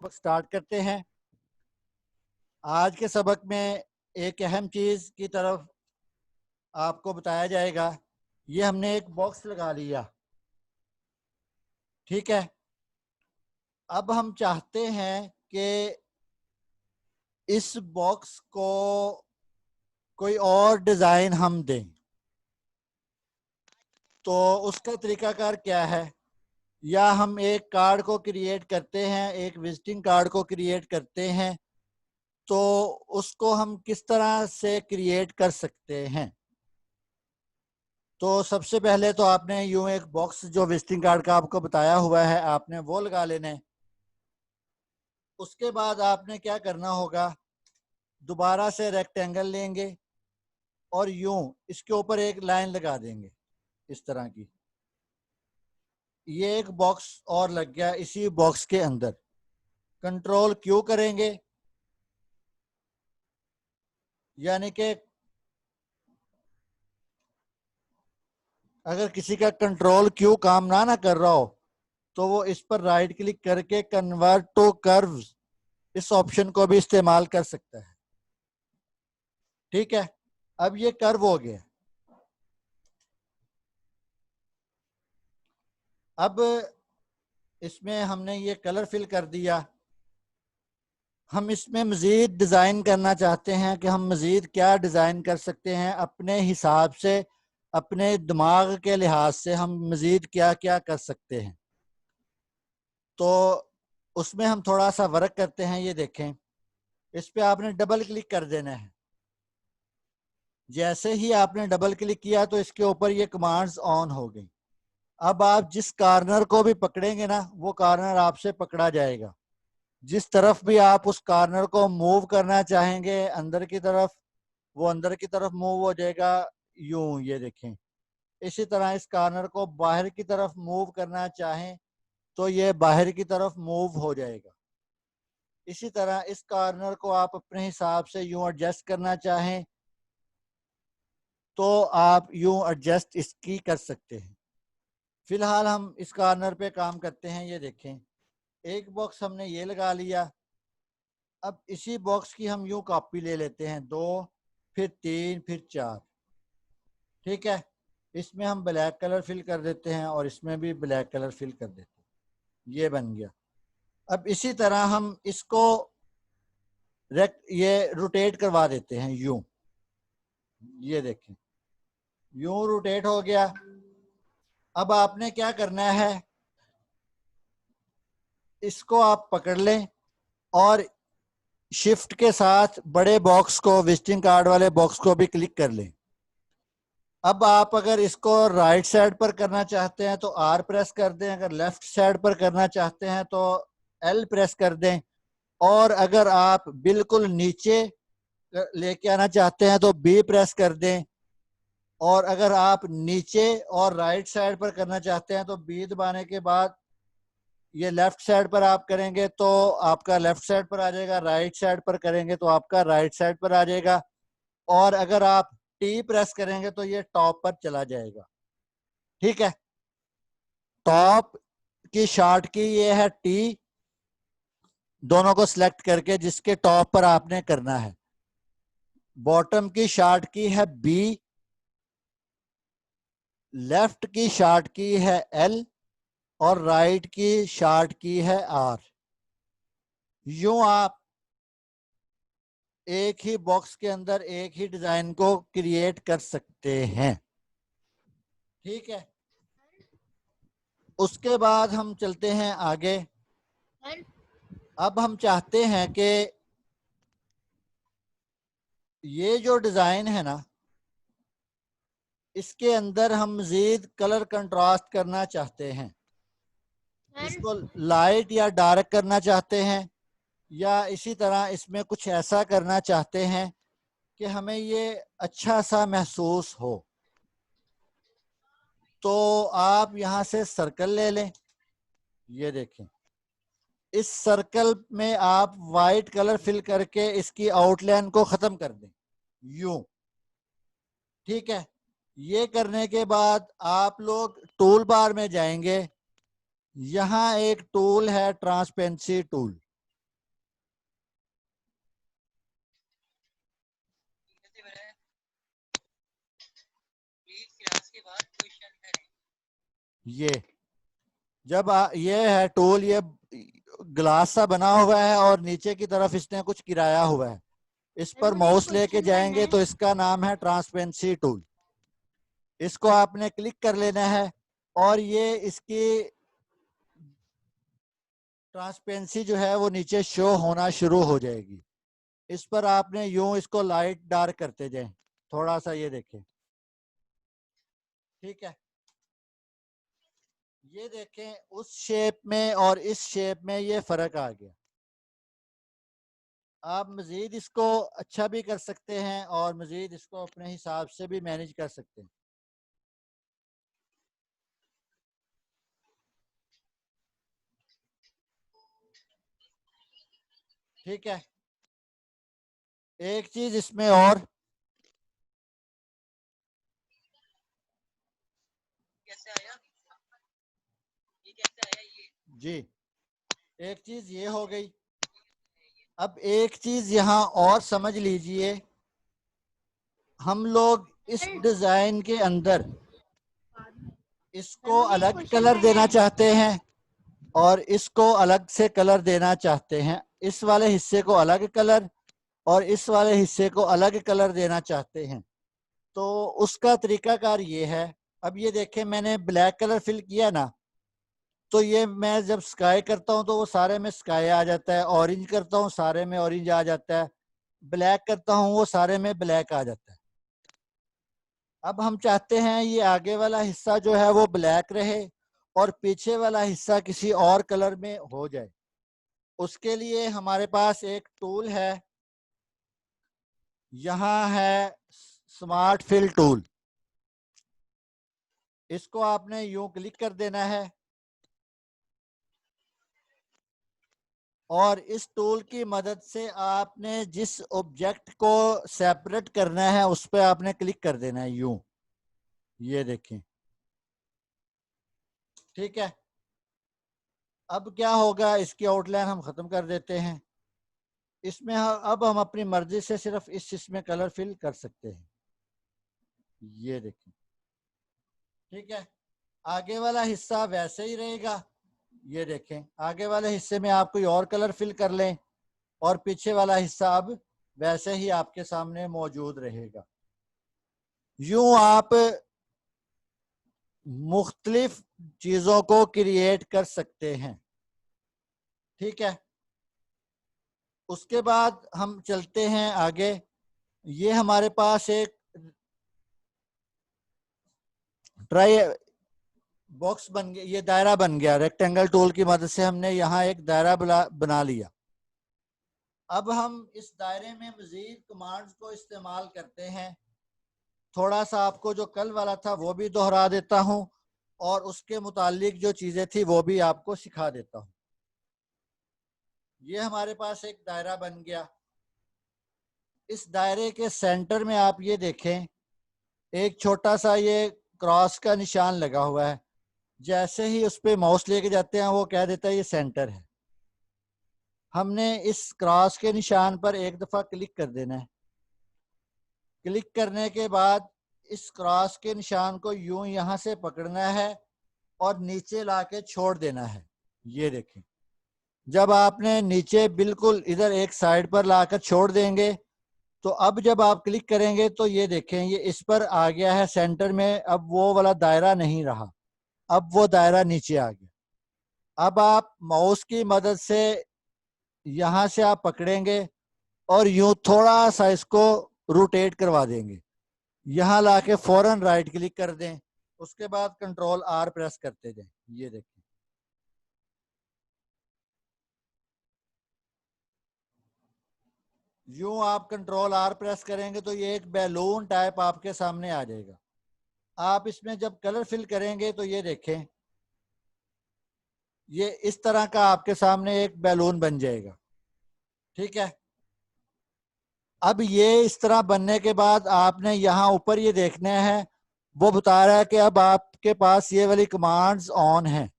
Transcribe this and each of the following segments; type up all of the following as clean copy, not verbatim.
सबक स्टार्ट करते हैं। आज के सबक में एक अहम चीज की तरफ आपको बताया जाएगा। ये हमने एक बॉक्स लगा लिया, ठीक है। अब हम चाहते हैं कि इस बॉक्स को कोई और डिजाइन हम दें, तो उसका तरीकाकार क्या है। या हम एक कार्ड को क्रिएट करते हैं, एक विजिटिंग कार्ड को क्रिएट करते हैं, तो उसको हम किस तरह से क्रिएट कर सकते हैं। तो सबसे पहले तो आपने यूं एक बॉक्स जो विजिटिंग कार्ड का आपको बताया हुआ है, आपने वो लगा लेना है। उसके बाद आपने क्या करना होगा, दोबारा से रेक्टेंगल लेंगे और यूं इसके ऊपर एक लाइन लगा देंगे इस तरह की। ये एक बॉक्स और लग गया इसी बॉक्स के अंदर। कंट्रोल क्यू करेंगे, यानी कि अगर किसी का कंट्रोल क्यू काम ना कर रहा हो तो वो इस पर राइट क्लिक करके कन्वर्ट टू कर्व्स इस ऑप्शन को भी इस्तेमाल कर सकता है, ठीक है। अब ये कर्व हो गया। अब इसमें हमने ये कलर फिल कर दिया। हम इसमें मजीद डिजाइन करना चाहते हैं कि हम मजीद क्या डिजाइन कर सकते हैं अपने हिसाब से, अपने दिमाग के लिहाज से हम मजीद क्या क्या कर सकते हैं। तो उसमें हम थोड़ा सा वर्क करते हैं। ये देखें, इस पे आपने डबल क्लिक कर देना है। जैसे ही आपने डबल क्लिक किया तो इसके ऊपर ये कमांड्स ऑन हो गई। अब आप जिस कॉर्नर को भी पकड़ेंगे ना, वो कॉर्नर आपसे पकड़ा जाएगा। जिस तरफ भी आप उस कॉर्नर को मूव करना चाहेंगे अंदर की तरफ, वो अंदर की तरफ मूव हो जाएगा। यूं ये देखें। इसी तरह इस कॉर्नर को बाहर की तरफ मूव करना चाहें तो ये बाहर की तरफ मूव हो जाएगा। इसी तरह इस कॉर्नर को आप अपने हिसाब से यूं एडजस्ट करना चाहें तो आप यूं एडजस्ट इसकी कर सकते हैं। फिलहाल हम इस कॉर्नर पे काम करते हैं। ये देखें, एक बॉक्स हमने ये लगा लिया। अब इसी बॉक्स की हम यूं कॉपी ले लेते हैं, 2 फिर 3 फिर 4, ठीक है। इसमें हम ब्लैक कलर फिल कर देते हैं और इसमें भी ब्लैक कलर फिल कर देते हैं। ये बन गया। अब इसी तरह हम इसको ये रोटेट करवा देते हैं यूं। ये देखें, यूं रोटेट हो गया। अब आपने क्या करना है, इसको आप पकड़ लें और शिफ्ट के साथ बड़े बॉक्स को, विजिटिंग कार्ड वाले बॉक्स को भी क्लिक कर लें। अब आप अगर इसको राइट साइड पर करना चाहते हैं तो आर प्रेस कर दें, अगर लेफ्ट साइड पर करना चाहते हैं तो एल प्रेस कर दें, और अगर आप बिल्कुल नीचे लेके आना चाहते हैं तो बी प्रेस कर दें, और अगर आप नीचे और राइट साइड पर करना चाहते हैं तो बी दबाने के बाद ये लेफ्ट साइड पर आप करेंगे तो आपका लेफ्ट साइड पर आ जाएगा, राइट साइड पर करेंगे तो आपका राइट साइड पर आ जाएगा, और अगर आप टी प्रेस करेंगे तो ये टॉप पर चला जाएगा, ठीक है। टॉप की शॉर्ट की ये है टी, दोनों को सिलेक्ट करके जिसके टॉप पर आपने करना है। बॉटम की शॉर्ट की है बी, लेफ्ट की शॉर्ट की है एल, और राइट की शॉर्ट की है आर। यूं आप एक ही बॉक्स के अंदर एक ही डिजाइन को क्रिएट कर सकते हैं, ठीक है। उसके बाद हम चलते हैं आगे। अब हम चाहते हैं कि ये जो डिजाइन है ना, इसके अंदर हम मजीद कलर कंट्रास्ट करना चाहते हैं। इसको लाइट या डार्क करना चाहते हैं, या इसी तरह इसमें कुछ ऐसा करना चाहते हैं कि हमें ये अच्छा सा महसूस हो। तो आप यहां से सर्कल ले लें। ये देखें, इस सर्कल में आप वाइट कलर फिल करके इसकी आउटलाइन को खत्म कर दें यूं, ठीक है। ये करने के बाद आप लोग टूल बार में जाएंगे। यहाँ एक टूल है ट्रांसपेरेंसी टूल, ये जब ये है टूल, ये ग्लास सा बना हुआ है और नीचे की तरफ इसने कुछ गिराया हुआ है। इस पर मुझे एक माउस लेके क्वेश्चन करना जाएंगे है। तो इसका नाम है ट्रांसपेरेंसी टूल। इसको आपने क्लिक कर लेना है और ये इसकी ट्रांसपेरेंसी जो है वो नीचे शो होना शुरू हो जाएगी। इस पर आपने यूं इसको लाइट डार्क करते जाएं थोड़ा सा, ये देखें। ठीक है, ये देखें उस शेप में और इस शेप में ये फर्क आ गया। आप मजीद इसको अच्छा भी कर सकते हैं और मजीद इसको अपने हिसाब से भी मैनेज कर सकते हैं। ठीक है, एक चीज इसमें और, कैसे आया ये कैसे आया ये जी एक चीज ये हो गई। अब एक चीज यहाँ और समझ लीजिए, हम लोग इस डिजाइन के अंदर इसको मुझे एक अलग क्वेश्चन कलर करना देना है। चाहते हैं और इसको अलग से कलर देना चाहते हैं। इस वाले हिस्से को अलग कलर और इस वाले हिस्से को अलग कलर देना चाहते हैं, तो उसका तरीकाकार ये है। अब ये देखें, मैंने ब्लैक कलर फिल किया ना, तो ये मैं जब स्काई करता हूं तो वो सारे में स्काई आ जाता है, ऑरेंज करता हूं सारे में ऑरेंज आ जाता है, ब्लैक करता हूं वो सारे में ब्लैक आ जाता है। अब हम चाहते हैं ये आगे वाला हिस्सा जो है वो ब्लैक रहे और पीछे वाला हिस्सा किसी और कलर में हो जाए। उसके लिए हमारे पास एक टूल है, यहाँ है स्मार्ट फिल टूल। इसको आपने यूं क्लिक कर देना है और इस टूल की मदद से आपने जिस ऑब्जेक्ट को सेपरेट करना है उस पर आपने क्लिक कर देना है यूं, ये देखें। ठीक है, अब क्या होगा, इसकी आउटलाइन हम खत्म कर देते हैं। इसमें अब हम अपनी मर्जी से सिर्फ इस इसमें कलर फिल कर सकते हैं, ये देखें। ठीक है, आगे वाला हिस्सा वैसे ही रहेगा। ये देखें, आगे वाले हिस्से में आप कोई और कलर फिल कर लें और पीछे वाला हिस्सा अब वैसे ही आपके सामने मौजूद रहेगा। यूं आप मुख्तलिफ चीजों को क्रिएट कर सकते हैं। ठीक है, उसके बाद हम चलते हैं आगे। ये हमारे पास एक ट्राई बॉक्स बन गया, ये दायरा बन गया। रेक्टेंगल टूल की मदद से हमने यहाँ एक दायरा बना लिया। अब हम इस दायरे में मजीद कमांड्स को इस्तेमाल करते हैं। थोड़ा सा आपको जो कल वाला था वो भी दोहरा देता हूं और उसके मुतालिक जो चीजें थी वो भी आपको सिखा देता हूं। ये हमारे पास एक दायरा बन गया। इस दायरे के सेंटर में आप ये देखें, एक छोटा सा ये क्रॉस का निशान लगा हुआ है। जैसे ही उस पर माउस लेके जाते हैं वो कह देता है ये सेंटर है। हमने इस क्रॉस के निशान पर एक दफा क्लिक कर देना है। क्लिक करने के बाद इस क्रॉस के निशान को यूं यहां से पकड़ना है और नीचे लाके छोड़ देना है। ये देखें, जब आपने नीचे बिल्कुल इधर एक साइड पर लाकर छोड़ देंगे तो अब जब आप क्लिक करेंगे तो ये देखें, ये इस पर आ गया है सेंटर में। अब वो वाला दायरा नहीं रहा, अब वो दायरा नीचे आ गया। अब आप माउस की मदद से यहां से आप पकड़ेंगे और यूं थोड़ा सा इसको रोटेट करवा देंगे। यहाँ लाके फौरन राइट क्लिक कर दें, उसके बाद कंट्रोल आर प्रेस करते जाएं। ये देखिए, यूं आप कंट्रोल आर प्रेस करेंगे तो ये एक बैलून टाइप आपके सामने आ जाएगा। आप इसमें जब कलर फिल करेंगे तो ये देखें, ये इस तरह का आपके सामने एक बैलून बन जाएगा। ठीक है, अब ये इस तरह बनने के बाद आपने यहाँ ऊपर ये देखना है, वो बता रहा है कि अब आपके पास ये वाली कमांड्स ऑन हैं।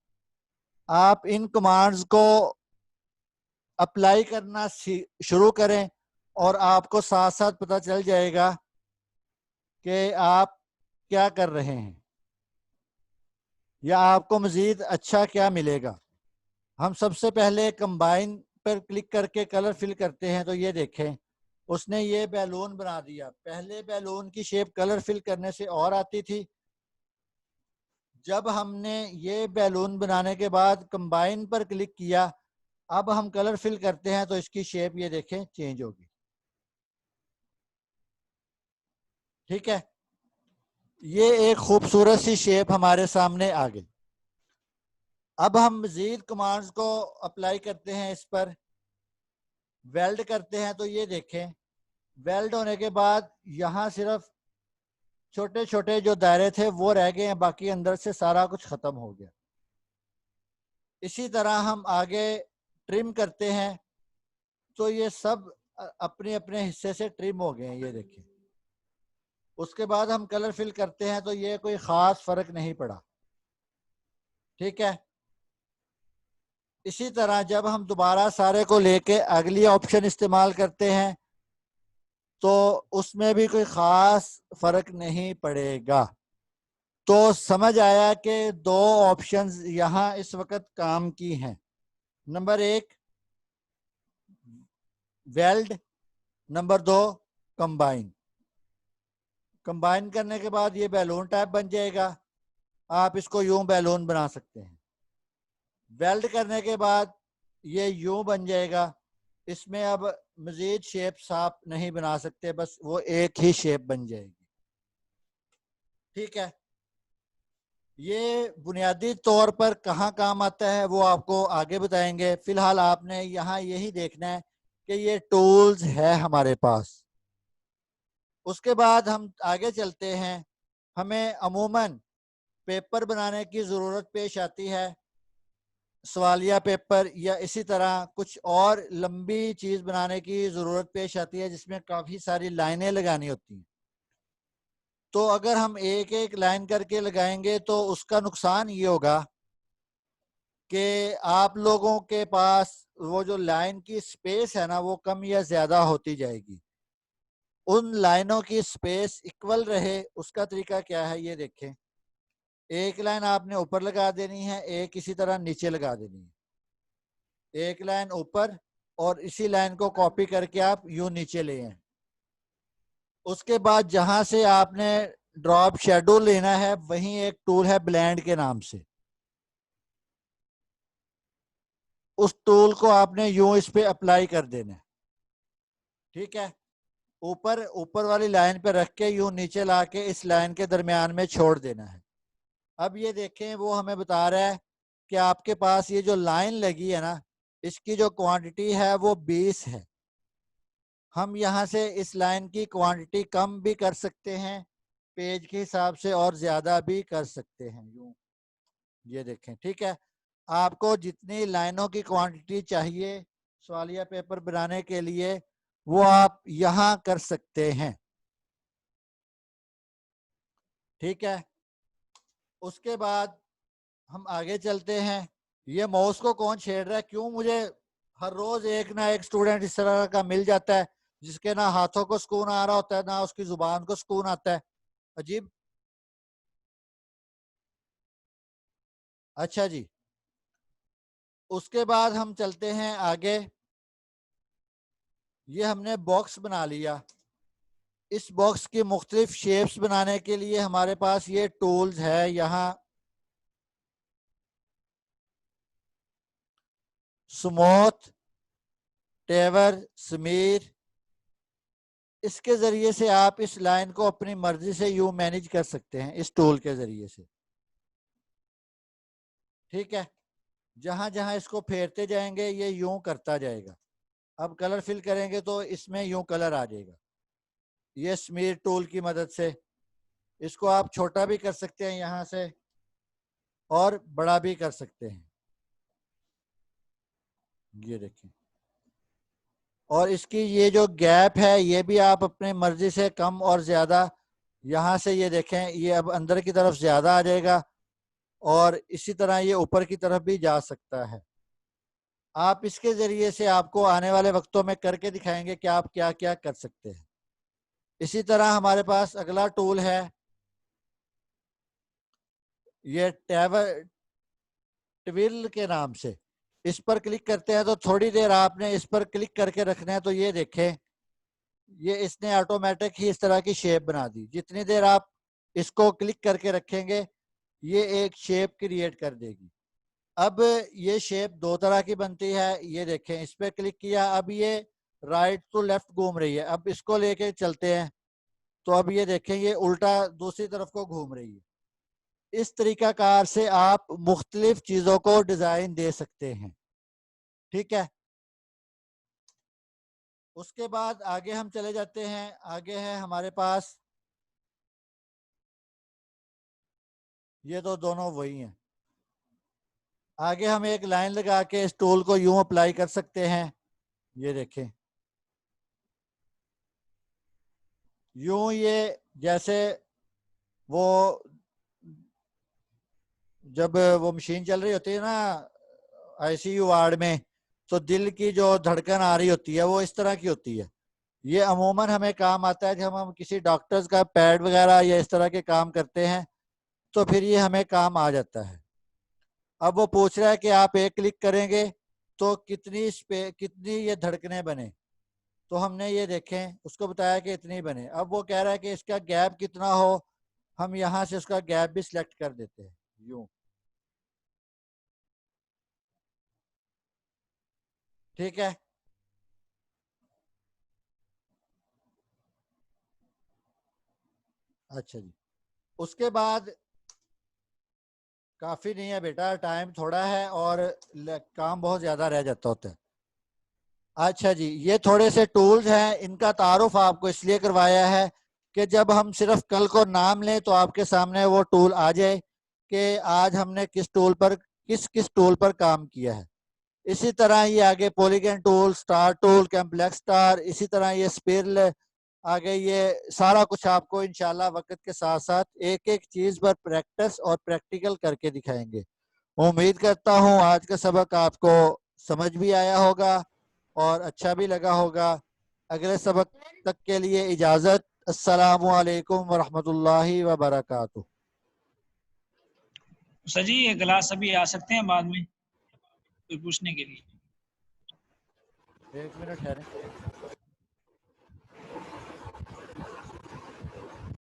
आप इन कमांड्स को अप्लाई करना शुरू करें और आपको साथ साथ पता चल जाएगा कि आप क्या कर रहे हैं। या आपको मजीद अच्छा क्या मिलेगा। हम सबसे पहले कंबाइन पर क्लिक करके कलर फिल करते हैं, तो ये देखें उसने ये बैलून बना दिया। पहले बैलून की शेप कलर फिल करने से और आती थी। जब हमने ये बैलून बनाने के बाद कंबाइन पर क्लिक किया, अब हम कलर फिल करते हैं तो इसकी शेप ये देखें चेंज होगी। ठीक है, ये एक खूबसूरत सी शेप हमारे सामने आ गई। अब हम मजीद कमांड्स को अप्लाई करते हैं इस पर। वेल्ड करते हैं तो ये देखें वेल्ड होने के बाद यहाँ सिर्फ छोटे छोटे जो दायरे थे वो रह गए हैं, बाकी अंदर से सारा कुछ खत्म हो गया। इसी तरह हम आगे ट्रिम करते हैं तो ये सब अपने अपने हिस्से से ट्रिम हो गए हैं, ये देखिए। उसके बाद हम कलर फिल करते हैं तो ये कोई खास फर्क नहीं पड़ा। ठीक है, इसी तरह जब हम दोबारा सारे को लेके अगली ऑप्शन इस्तेमाल करते हैं तो उसमें भी कोई खास फर्क नहीं पड़ेगा। तो समझ आया कि दो ऑप्शंस यहाँ इस वक्त काम की हैं। Number 1 weld, number 2 combine. Combine करने के बाद ये बैलून टाइप बन जाएगा, आप इसको यूं बैलून बना सकते हैं। वेल्ड करने के बाद ये यूं बन जाएगा। इसमें अब मजीद शेप्स आप नहीं बना सकते, बस वो एक ही शेप बन जाएगी। ठीक है, ये बुनियादी तौर पर कहाँ काम आता है वो आपको आगे बताएंगे। फिलहाल आपने यहाँ यही देखना है कि ये टूल्स है हमारे पास। उसके बाद हम आगे चलते हैं। हमें अमूमन पेपर बनाने की ज़रूरत पेश आती है, सवालिया पेपर या इसी तरह कुछ और लंबी चीज़ बनाने की ज़रूरत पेश आती है जिसमें काफ़ी सारी लाइनें लगानी होती हैं। तो अगर हम एक एक लाइन करके लगाएंगे तो उसका नुकसान ये होगा कि आप लोगों के पास वो जो लाइन की स्पेस है ना वो कम या ज़्यादा होती जाएगी। उन लाइनों की स्पेस इक्वल रहे उसका तरीका क्या है ये देखें। एक लाइन आपने ऊपर लगा देनी है, एक इसी तरह नीचे लगा देनी है। एक लाइन ऊपर और इसी लाइन को कॉपी करके आप यूं नीचे ले आए। उसके बाद जहां से आपने ड्रॉप शेडो लेना है वहीं एक टूल है ब्लेंड के नाम से, उस टूल को आपने यूं इस पे अप्लाई कर देना है। ठीक है, ऊपर ऊपर वाली लाइन पे रख के यूं नीचे ला के इस लाइन के दरमियान में छोड़ देना है। अब ये देखें वो हमें बता रहा है कि आपके पास ये जो लाइन लगी है ना इसकी जो क्वांटिटी है वो 20 है। हम यहाँ से इस लाइन की क्वांटिटी कम भी कर सकते हैं पेज के हिसाब से और ज्यादा भी कर सकते हैं यूं। ये देखें, ठीक है, आपको जितनी लाइनों की क्वांटिटी चाहिए सवालिया पेपर बनाने के लिए वो आप यहाँ कर सकते हैं। ठीक है, उसके बाद हम आगे चलते हैं। ये माउस को कौन छेड़ रहा है, क्यों मुझे हर रोज एक ना एक स्टूडेंट इस तरह का मिल जाता है जिसके ना हाथों को सुकून आ रहा होता है ना उसकी जुबान को सुकून आता है। अजीब। अच्छा जी, उसके बाद हम चलते हैं आगे। ये हमने बॉक्स बना लिया। इस बॉक्स की मुख्तलिफ शेप्स बनाने के लिए हमारे पास ये टूल्स है। यहाँ स्मूथ, टेवर, समीर, इसके जरिए से आप इस लाइन को अपनी मर्जी से यूं मैनेज कर सकते हैं इस टूल के जरिए से। ठीक है, जहां जहां इसको फेरते जाएंगे ये यूं करता जाएगा। अब कलर फिल करेंगे तो इसमें यूं कलर आ जाएगा। ये स्मीर टूल की मदद से इसको आप छोटा भी कर सकते हैं यहाँ से और बड़ा भी कर सकते हैं। ये देखिए, और इसकी ये जो गैप है ये भी आप अपनी मर्जी से कम और ज्यादा, यहाँ से ये देखें ये अब अंदर की तरफ ज्यादा आ जाएगा और इसी तरह ये ऊपर की तरफ भी जा सकता है। आप इसके जरिए से आपको आने वाले वक्तों में करके दिखाएंगे कि आप क्या क्या कर सकते हैं। इसी तरह हमारे पास अगला टूल है ये ट्विल के नाम से। इस पर क्लिक करते हैं तो थोड़ी देर आपने इस पर क्लिक करके रखना है। तो ये देखें, ये इसने ऑटोमेटिक ही इस तरह की शेप बना दी। जितनी देर आप इसको क्लिक करके रखेंगे ये एक शेप क्रिएट कर देगी। अब ये शेप दो तरह की बनती है। ये देखें, इस पर क्लिक किया, अब ये राइट टू लेफ्ट घूम रही है। अब इसको लेके चलते हैं तो अब ये देखें ये उल्टा दूसरी तरफ को घूम रही है। इस तरीकाकार से आप मुख्तलिफ चीजों को डिजाइन दे सकते हैं। ठीक है, उसके बाद आगे हम चले जाते हैं। आगे है हमारे पास, ये तो दोनों वही हैं। आगे हम एक लाइन लगा के इस टूल को यूं अप्लाई कर सकते हैं। ये देखें, यूं ये जैसे वो जब वो मशीन चल रही होती है ना आईसीयू वार्ड में, तो दिल की जो धड़कन आ रही होती है वो इस तरह की होती है। ये अमूमन हमें काम आता है जब हम किसी डॉक्टर्स का पैड वगैरह या इस तरह के काम करते हैं, तो फिर ये हमें काम आ जाता है। अब वो पूछ रहा है कि आप एक क्लिक करेंगे तो कितनी ये धड़कनें बने। तो हमने ये देखें उसको बताया कि इतनी बने। अब वो कह रहा है कि इसका गैप कितना हो, हम यहाँ से उसका गैप भी सिलेक्ट कर देते हैं यूं। ठीक है, अच्छा जी। उसके बाद काफी नहीं है बेटा, टाइम थोड़ा है और काम बहुत ज्यादा रह जाता होता है। अच्छा जी, ये थोड़े से टूल्स हैं, इनका तारुफ आपको इसलिए करवाया है कि जब हम सिर्फ कल को नाम लें तो आपके सामने वो टूल आ जाए कि आज हमने किस किस टूल पर काम किया है। इसी तरह ये आगे polygon tool, star tool, complex star, इसी तरह ये स्पिरल, आगे ये सारा कुछ आपको इंशाल्लाह वक्त के साथ साथ एक एक चीज पर प्रैक्टिस और प्रैक्टिकल करके दिखाएंगे। उम्मीद करता हूँ आज का सबक आपको समझ भी आया होगा और अच्छा भी लगा होगा। अगले सबक तक के लिए इजाजत। अस्सलामु अलैकुम वरहमतुल्लाहि वबरकातुहू। सर जी ये गिलास अभी आ सकते हैं बाद में कोई पूछने के लिए? एक मिनट ठहरें।